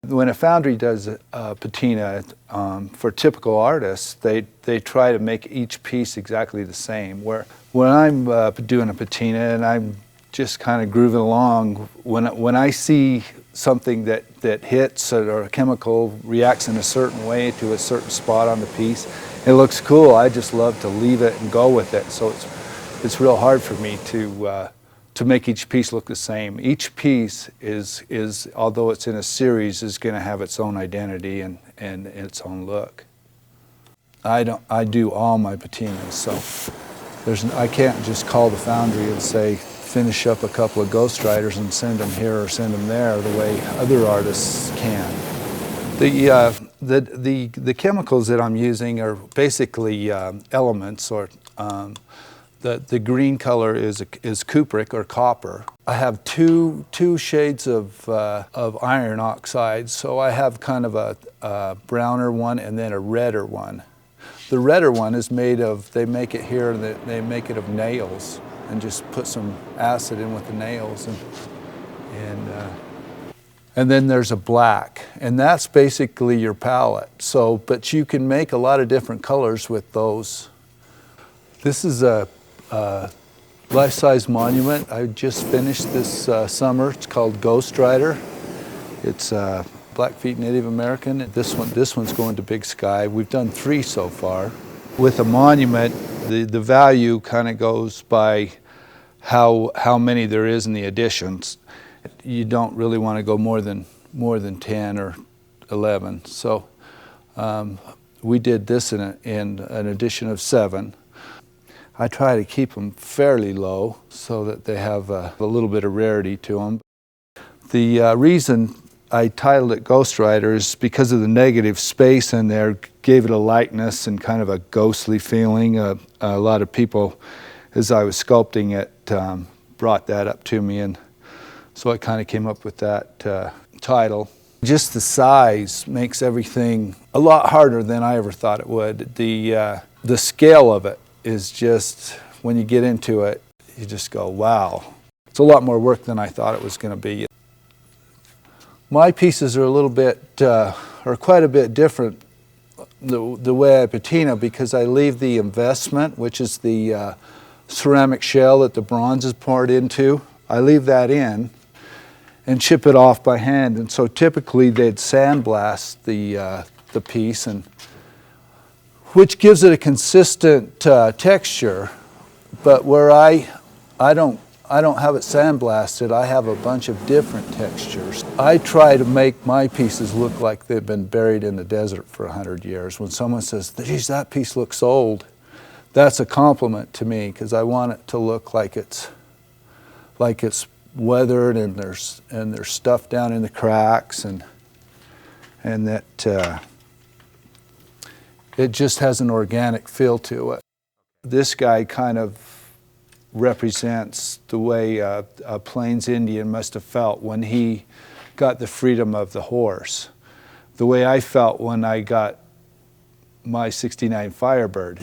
When a foundry does a patina, for typical artists, they try to make each piece exactly the same. Where when I'm doing a patina and I'm just kind of grooving along, when I see something that hits or a chemical reacts in a certain way to a certain spot on the piece, it looks cool. I just love to leave it and go with it. So it's real hard for me to make each piece look the same. Each piece is although it's in a series, is going to have its own identity and its own look. I do all my patinas, so I can't just call the foundry and say, finish up a couple of Ghost Riders and send them here or send them there the way other artists can. The chemicals that I'm using are basically elements, or the green color is cupric or copper. I have two shades of iron oxide, so I have kind of a browner one and then a redder one. The redder one is made of, they make it here, they make it of nails, and just put some acid in with the nails, and then there's a black, and that's basically your palette. So, but you can make a lot of different colors with those. This is a life-size monument I just finished this summer. It's called Ghost Rider. It's Blackfeet Native American. This one's going to Big Sky. We've done 3 so far. With a monument, the value kind of goes by how many there is in the additions. You don't really want to go more than 10 or 11. So we did this in an edition of 7. I try to keep them fairly low so that they have a little bit of rarity to them. The reason I titled it Ghost Rider is because of the negative space in there, gave it a lightness and kind of a ghostly feeling. A lot of people, as I was sculpting it, brought that up to me, and so I kind of came up with that title. Just the size makes everything a lot harder than I ever thought it would. The scale of it is just, when you get into it, you just go, wow. It's a lot more work than I thought it was going to be. My pieces are a little bit, or quite a bit different the way I patina, because I leave the investment, which is the ceramic shell that the bronze is poured into. I leave that in and chip it off by hand. And so typically they'd sandblast the piece, and which gives it a consistent texture. But where I don't have it sandblasted, I have a bunch of different textures. I try to make my pieces look like they've been buried in the desert for 100 years. When someone says, geez, that piece looks old, that's a compliment to me, because I want it to look like it's weathered, and there's stuff down in the cracks, and that it just has an organic feel to it. This guy kind of represents the way a Plains Indian must have felt when he got the freedom of the horse. The way I felt when I got my '69 Firebird.